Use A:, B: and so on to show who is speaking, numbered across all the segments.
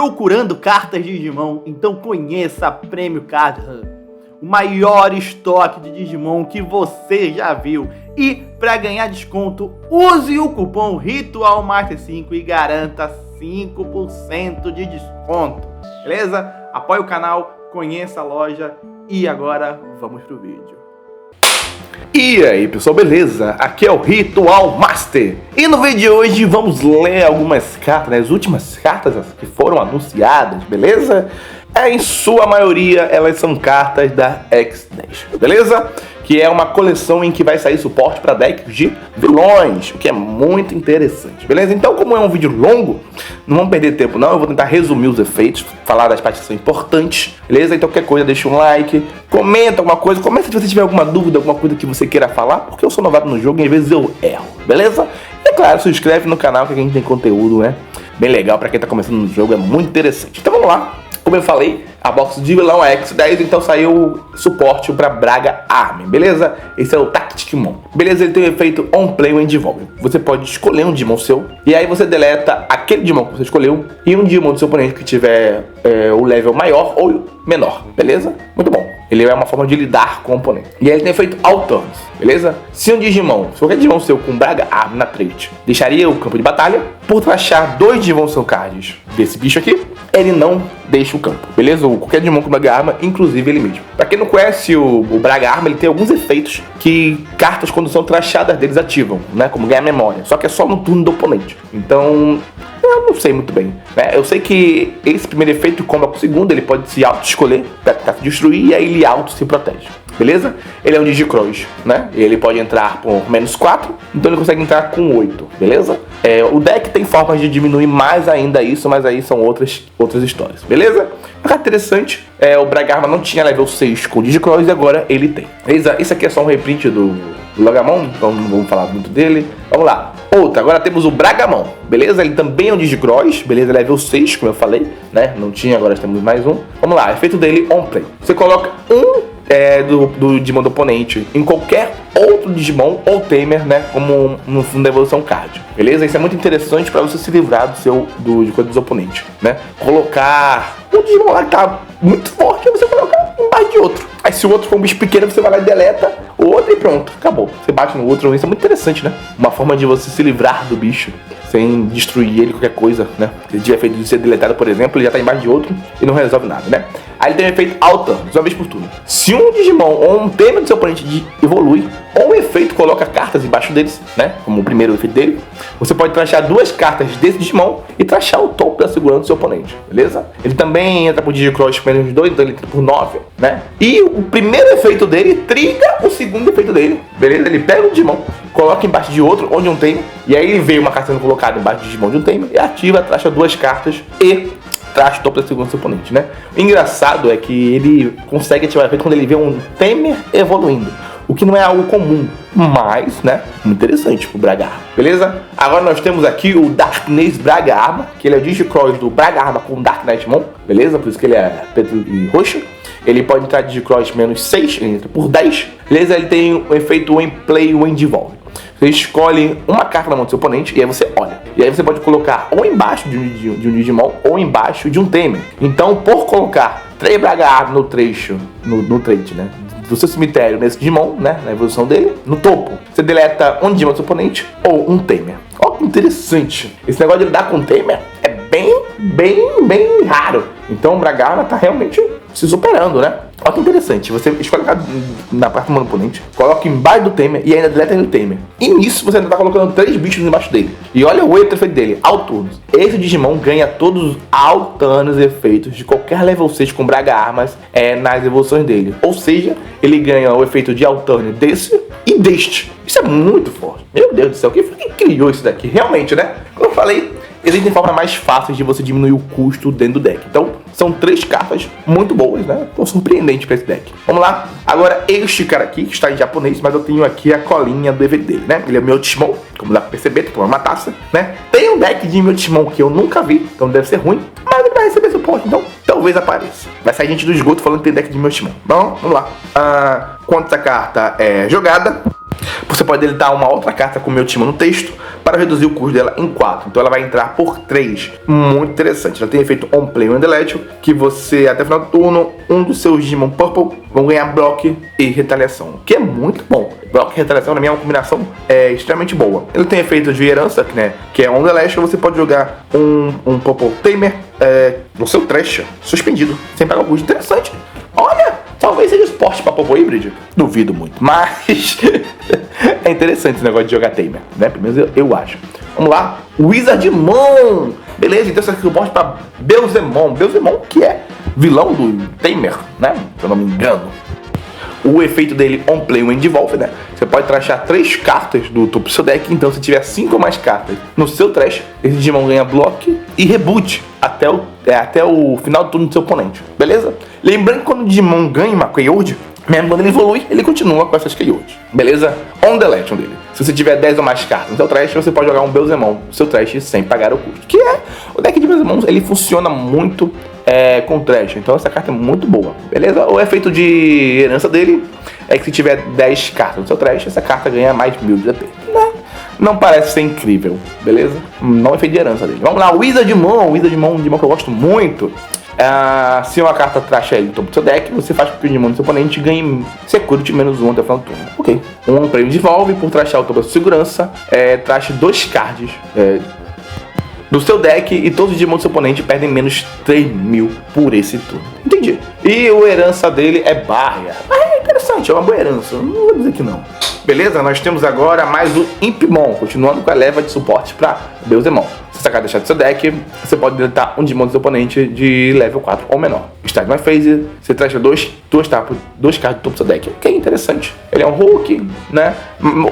A: Procurando cartas de Digimon? Então conheça a Prêmio Card Hub, o maior estoque de Digimon que você já viu. E para ganhar desconto, use o cupom RitualMaster5 e garanta 5% de desconto. Beleza? Apoie o canal, conheça a loja e agora vamos pro vídeo.
B: E aí pessoal, beleza? Aqui é o Ritual Master e no vídeo de hoje vamos ler algumas cartas, né? As últimas cartas que foram anunciadas, beleza? Em sua maioria elas são cartas da X10, beleza? Que é uma coleção em que vai sair suporte para decks de vilões, o que é muito interessante, beleza? Então, como é um vídeo longo, não vamos perder tempo não, eu vou tentar resumir os efeitos, falar das partes que são importantes, beleza? Então, qualquer coisa, deixa um like, comenta alguma coisa, comenta se você tiver alguma dúvida, alguma coisa que você queira falar, porque eu sou novato no jogo e às vezes eu erro, beleza? E é claro, se inscreve no canal que a gente tem conteúdo, né? Bem legal para quem tá começando no jogo, é muito interessante. Então, vamos lá. Como eu falei, a box de vilão é X10, então saiu suporte para Braga Army, beleza? Esse é o Tacticmon. Beleza, ele tem o efeito On Play When Devolve. Você pode escolher um Digimon seu, e aí você deleta aquele Digimon que você escolheu, e um Digimon do seu oponente que tiver o level maior ou menor, beleza? Muito bom. Ele é uma forma de lidar com o oponente. E aí ele tem efeito Alternance, beleza? Se um Digimon, se qualquer Digimon seu com Braga Army na trade, deixaria o campo de batalha, por trachar dois Digimon seu cards desse bicho aqui, ele não deixa o campo, beleza? Ou qualquer Digimon com Braga Arma, inclusive ele mesmo. Pra quem não conhece o Braga Arma, ele tem alguns efeitos que cartas quando são trachadas deles ativam, né? Como ganhar memória, só que é só no turno do oponente. Então, eu não sei muito bem, né? Eu sei que esse primeiro efeito comba com o segundo, ele pode se auto-escolher pra tentar se destruir e aí ele auto se protege, beleza? Ele é um Digicross, né? Ele pode entrar por -4, então ele consegue entrar com 8, beleza? O deck tem formas de diminuir mais ainda isso, mas aí são outras histórias, beleza? Uma carta interessante, o Braga Arma não tinha level 6 com o Digicross e agora ele tem. Beleza? Isso aqui é só um reprint do Logamon, então não vamos falar muito dele. Vamos lá. Outra, agora temos o Bragamon, beleza? Ele também é um Digicross, beleza? Level 6, como eu falei, né? Não tinha, agora temos mais um. Vamos lá, efeito dele On Play. Você coloca do Digimon do oponente em qualquer outro Digimon ou Tamer, né? Como no fundo da evolução card, beleza? Isso é muito interessante para você se livrar dos oponentes, né? Colocar um Digimon lá que tá muito forte, você coloca embaixo de outro. Aí se o outro for um bicho pequeno, você vai lá e deleta o outro e pronto, acabou. Você bate no outro, isso é muito interessante, né? Uma forma de você se livrar do bicho sem destruir ele, qualquer coisa, né? Se ele tiver feito de ser deletado, por exemplo, ele já tá embaixo de outro e não resolve nada, né? Aí ele tem um efeito Alta, uma vez por turno. Se um Digimon ou um tema do seu oponente evolui, ou um efeito coloca cartas embaixo deles, né? Como o primeiro efeito dele, você pode trachar duas cartas desse Digimon e trachar o topo da segurança do seu oponente, beleza? Ele também entra por Digicross com -2, então ele entra por 9, né? E o primeiro efeito dele triga o segundo efeito dele, beleza? Ele pega o Digimon, coloca embaixo de outro, onde um tem, e aí ele vê uma carta sendo colocada embaixo do Digimon de um tem, e ativa, tracha duas cartas e traz o topo da segunda do seu oponente, né? O engraçado é que ele consegue ativar o efeito quando ele vê um Tamer evoluindo, o que não é algo comum, mas, né, muito interessante pro Braga Arma, beleza? Agora nós temos aqui o Darkness Braga Arma, que ele é o Digicross do Braga Arma com Dark Knightmon, beleza? Por isso que ele é preto e roxo. Ele pode entrar de Digicross -6, ele entra por 10, beleza? Ele tem o efeito When Play When Devolve. Você escolhe uma carta na mão do seu oponente e aí você olha. E aí você pode colocar ou embaixo de um Digimon ou embaixo de um Tamer. Então, por colocar 3 Braga Arma no trecho, no trade, né? Do seu cemitério nesse Digimon, né? Na evolução dele, no topo, você deleta um Digimon do seu oponente ou um Tamer. Ó, que interessante. Esse negócio de lidar com o Tamer é bem raro. Então o Braga Arma tá realmente se superando, né? Olha que interessante, você escolhe na parte do oponente, coloca embaixo do Tamer e ainda deleta no Tamer. E nisso você ainda tá colocando 3 bichos embaixo dele. E olha o outro efeito dele, Alturnos. Esse Digimon ganha todos os altanos efeitos de qualquer level 6 com Braga Armas nas evoluções dele. Ou seja, ele ganha o efeito de Alturnus desse e deste. Isso é muito forte. Meu Deus do céu, quem criou isso daqui? Realmente, né? Como eu falei, existem formas mais fáceis de você diminuir o custo dentro do deck. Então, são 3 cartas muito boas, né? Tô surpreendente pra esse deck. Vamos lá. Agora, este cara aqui, que está em japonês, mas eu tenho aqui a colinha do EV dele, né? Ele é o Myotismon, como dá pra perceber, tô tomando uma taça, né? Tem um deck de Myotismon que eu nunca vi, então deve ser ruim, mas ele vai receber suporte, então talvez apareça. Vai sair gente do esgoto falando que tem deck de Myotismon. Bom, vamos lá. Quando essa carta é jogada, por você pode deletar uma outra carta com meu time no texto para reduzir o custo dela em 4. Então ela vai entrar por 3. Muito interessante. Ela tem efeito On Play On Delete, que você, até o final do turno, um dos seus Digimon Purple vão ganhar bloco e retaliação, que é muito bom. Bloco e retaliação, na minha, é uma combinação extremamente boa. Ele tem efeito de herança, né, que é On Delete. Você pode jogar um Purple Tamer no seu trash, suspendido, sem pagar o custo. Interessante. Olha, talvez seja esporte para Purple Hybrid. Duvido muito, mas é interessante esse negócio de jogar Tamer, né? Pelo menos eu acho. Vamos lá, Wizardmon. Beleza, então esse aqui é o suporte para Beelzemon. Beelzemon, que é vilão do Tamer, né? Se eu não me engano. O efeito dele On Play When Devolve, né? Você pode trashar 3 cartas do topo do seu deck. Então, se tiver 5 ou mais cartas no seu trash, esse Digimon ganha bloco e reboot até o final do turno do seu oponente. Beleza? Lembrando que quando o Digimon ganha uma Keyword, mesmo quando ele evolui, ele continua com essas Keywords. Beleza? On Delete dele. Se você tiver 10 ou mais cartas no seu trash, você pode jogar um Beelzemon no seu trash sem pagar o custo. Que é, o deck de Beelzemon, ele funciona muito com trash, então essa carta é muito boa, beleza? O efeito de herança dele é que se tiver 10 cartas no seu trash, essa carta ganha mais 1000 de DP. Não parece ser incrível, beleza? Não é efeito de herança dele. Vamos lá, Wizardmon, um Digimon que eu gosto muito. Se uma carta trasha ele no topo do seu deck, você faz com que o Digimon do seu oponente ganhe Security -1 até o final do turno. Ok. Um prêmio devolve por trashar o topo da sua segurança, trash 2 cards do seu deck e todos os Digimon do seu oponente perdem menos 3.000 por esse turno. Entendi. E a herança dele é Barrier. É interessante, é uma boa herança, não vou dizer que não. Beleza? Nós temos agora mais o Impmon, continuando com a leva de suporte para Beelzemon. Se essa carta deixar do seu deck, você pode deletar um Digimon do seu oponente de level 4 ou menor. Start My Phase, você traz 2 cartas do topo do seu deck. Ok, interessante. Ele é um Hulk, né?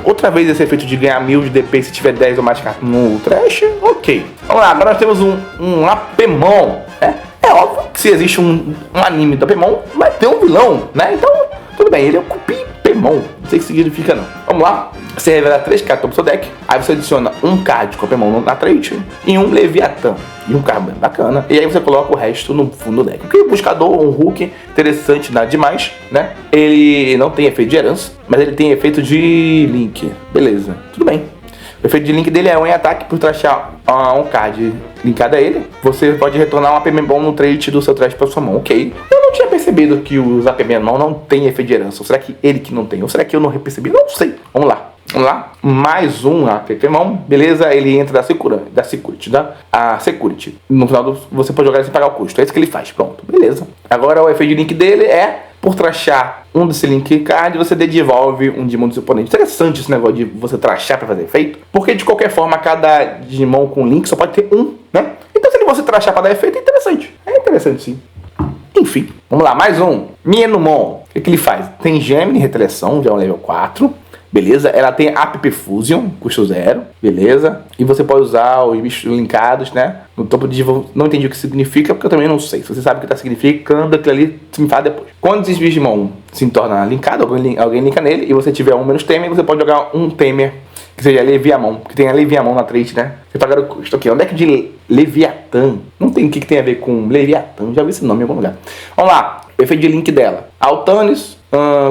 B: Outra vez esse efeito de ganhar 1000 de DP se tiver 10 ou mais cartas no trash. Ok. Vamos lá, agora nós temos um Apemon. É óbvio que se existe um anime do Apemon, vai ter um vilão, né? Então, tudo bem, ele é um Cupimon. Não sei o que significa não. Vamos lá. Você revela 3 cartas do seu deck, aí você adiciona um card de Cupimon na trade e um Leviathan. E um card bacana. E aí você coloca o resto no fundo do deck. Porque o buscador, um Hulk, interessante, nada demais, né? Ele não tem efeito de herança, mas ele tem efeito de link. Beleza, tudo bem. O efeito de link dele é um em ataque por trashar um card linkado a ele. Você pode retornar um Apemon no trade do seu trash para sua mão. Ok. Eu não tinha percebido que os Apemon não tem efeito de herança. Ou será que ele que não tem? Ou será que eu não percebi? Não sei. Vamos lá. Mais um Apemon. Beleza? Ele entra da Security. A Security. No final você pode jogar sem pagar o custo. É isso que ele faz. Pronto. Beleza. Agora o efeito de link dele é por trashar um desse link card, você devolve um Digimon do seu oponente. Interessante esse negócio de você trashar para fazer efeito, porque de qualquer forma cada Digimon com link só pode ter um, né? Então se você trashar para dar efeito é interessante. É interessante sim. Enfim, vamos lá, mais um. Mienumon. O que ele faz? Tem Gemini, retaliação, já é um level 4. Beleza? Ela tem App Fusion, custo 0, beleza? E você pode usar os bichos linkados, né? No topo de não entendi o que significa, porque eu também não sei. Se você sabe o que está significando, aquilo ali se me fala depois. Quando esse Digimon se torna linkado, alguém linka nele, e você tiver um menos Tamer, você pode jogar um Tamer, que seja Leviamon, que tem a Leviamon na trade, né? Você pagar o custo. Ok, é um deck de Leviathan. Não tem o que tem a ver com Leviathan, já vi esse nome em algum lugar. Vamos lá, o efeito de link dela. Altanis.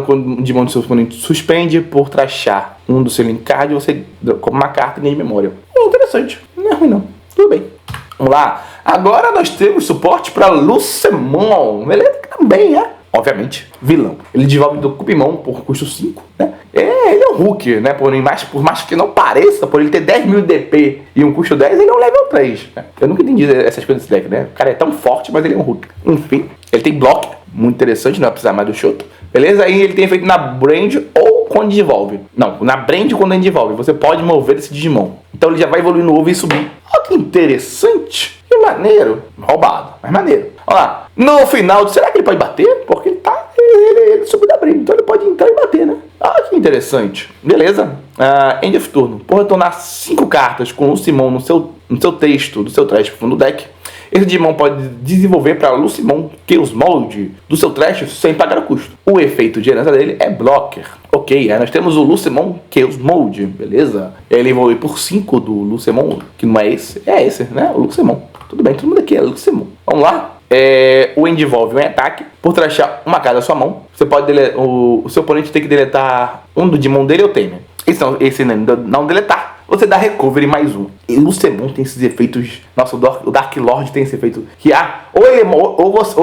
B: Quando o Digimon do seu oponente suspende por trashar um do seu link card, você como uma carta ganha de memória. Interessante, não é ruim não. Tudo bem. Vamos lá. Agora nós temos suporte para Lucemon. Beleza? Que também é, obviamente, vilão. Ele devolve do Cupimon por custo 5, né? Ele é um Hulk, né? Por mais que não pareça, por ele ter 10.000 de DP e um custo 10, ele é um level 3. Né? Eu nunca entendi essas coisas desse deck, né? O cara é tão forte, mas ele é um Hulk. Enfim, ele tem bloco, muito interessante, não vai precisar mais do Shoto. Beleza? Aí ele tem efeito na Brand ou quando devolve. Não, na Brand quando ele devolve. Você pode mover esse Digimon. Então ele já vai evoluir no ovo e subir. Olha que interessante. Que maneiro. Roubado, mas maneiro. Olha lá. No final, será que ele pode bater? Porque ele subiu da Brand. Então ele pode entrar e bater, né? Olha que interessante. Beleza? End of turno. Por retornar 5 cartas com o Lucemon no seu texto do seu trash pro fundo do deck, esse Digimon pode desenvolver para Lucemon Chaos Mode do seu trash sem pagar o custo. O efeito de herança dele é Blocker. Ok, aí nós temos o Lucemon Chaos Mode, beleza? Ele evolui por 5 do Lucemon, que não é esse, é esse, né? O Lucemon. Tudo bem, todo mundo aqui é Lucemon. Vamos lá? O Endevolve um ataque por trashar uma carta da sua mão. Você pode o seu oponente tem que deletar um do Digimon dele ou Tamer. Esse não deletar, você dá recovery mais um. E o Lucemon tem esses efeitos. Nossa, o Dark Lord tem esse efeito que ou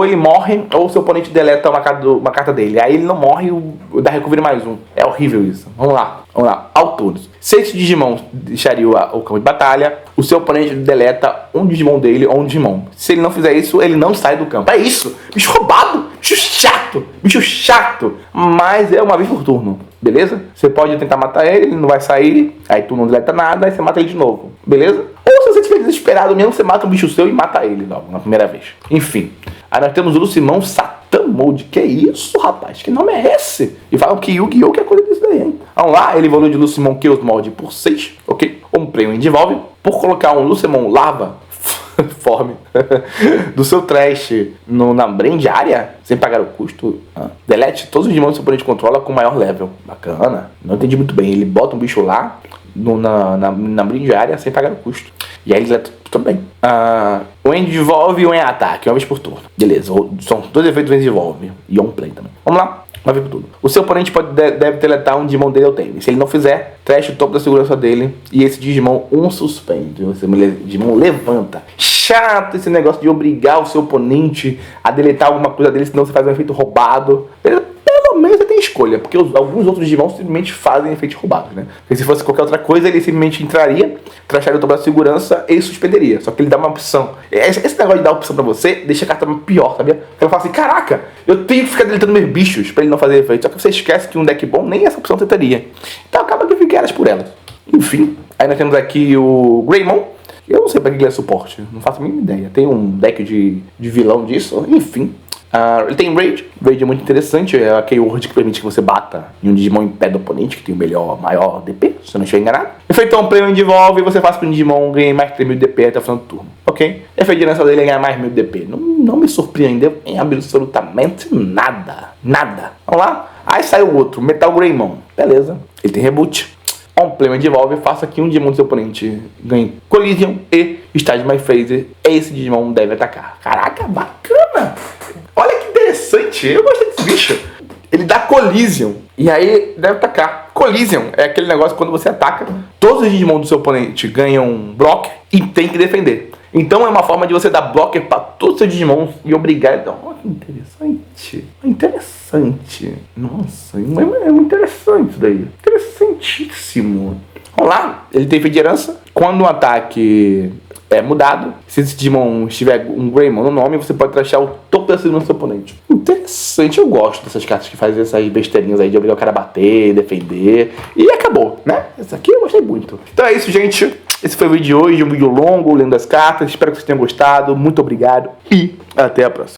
B: ele morre, ou o seu oponente deleta uma carta dele. Aí ele não morre, dá recovery mais um. É horrível isso. Vamos lá. Ao turnos. Se esse Digimon deixaria o campo de batalha, o seu oponente deleta um Digimon dele ou um Digimon. Se ele não fizer isso, ele não sai do campo. É isso. Bicho roubado. Bicho chato. Bicho chato. Mas é uma vez por turno. Beleza? Você pode tentar matar ele não vai sair. Aí tu não deleta nada, aí você mata ele de novo. Beleza? Ou se você estiver desesperado mesmo, você mata um bicho seu e mata ele logo na primeira vez. Enfim. Aí nós temos o Lucemon Satan Mode. Que isso, rapaz? Que nome é esse? E falam que Yu-Gi-Oh! Que é coisa disso daí, hein? Vamos lá, ele evolui de Lucemon Chaos Mode por 6, ok? Um prêmio devolve por colocar um Lucemon Lava forme do seu trash na brand área, sem pagar o custo. Delete todos os Digimon que seu oponente controla com maior level. Bacana. Não entendi muito bem. Ele bota um bicho lá na brand área sem pagar o custo. E aí ele deleta tudo bem. O End devolve e um é ataque, uma vez por turno. Beleza, são dois efeitos do End devolve. E um play também. Vamos lá. Uma vez por tudo. O seu oponente deve deletar um Digimon dele ou teme. Se ele não fizer, trash o topo da segurança dele. E esse Digimon suspende. Esse Digimon levanta. Chato esse negócio de obrigar o seu oponente a deletar alguma coisa dele, senão você faz um efeito roubado. Pelo menos você tem escolha, porque alguns outros Digimon simplesmente fazem efeitos roubados, né? Porque se fosse qualquer outra coisa, ele simplesmente entraria, tracharia o topo da segurança e suspenderia. Só que ele dá uma opção. Esse negócio de dar opção pra você deixa a carta pior, sabia? Porque ela fala assim, caraca, eu tenho que ficar deletando meus bichos pra ele não fazer efeito. Só que você esquece que um deck bom nem essa opção você teria. Então acaba que fica elas por elas. Enfim, aí nós temos aqui o Greymon. Eu não sei pra que ele é suporte, não faço a mínima ideia. Tem um deck de vilão disso, enfim. Ele tem Raid. Raid é muito interessante, é a keyword que permite que você bata em um Digimon em pé do oponente, que tem o maior DP, se eu não estiver enganado. Efeito um prêmio devolve e você faz para o Digimon ganhar mais 3.000 DP até o final do turno, ok? Efeito de lança dele é ganhar mais 1.000 DP. Não me surpreendeu em absolutamente nada. Nada. Vamos lá? Aí saiu o outro, Metal Greymon. Beleza. Ele tem reboot. Um prêmio devolve, faça que um Digimon do seu oponente ganhe Collision e Stage My Phase. Esse Digimon deve atacar. Caraca, bacana! Olha que interessante, eu gostei desse bicho. Ele dá Collision e aí deve atacar. Collision é aquele negócio quando você ataca, todos os Digimon do seu oponente ganham um block e tem que defender. Então é uma forma de você dar blocker para todos os seus Digimon e obrigar. Então, olha que interessante. Interessante. Nossa, é muito interessante isso daí. Interessantíssimo. Vamos lá. Ele tem fedirança. Quando um ataque é mudado, se esse Digimon estiver um Greymon no nome, você pode trashar o topo da segurança do seu oponente. Interessante, eu gosto dessas cartas que fazem essas besteirinhas aí de obrigar o cara a bater, defender. E acabou, né? Essa aqui eu gostei muito. Então é isso, gente. Esse foi o vídeo de hoje, um vídeo longo, lendo as cartas. Espero que vocês tenham gostado. Muito obrigado e até a próxima.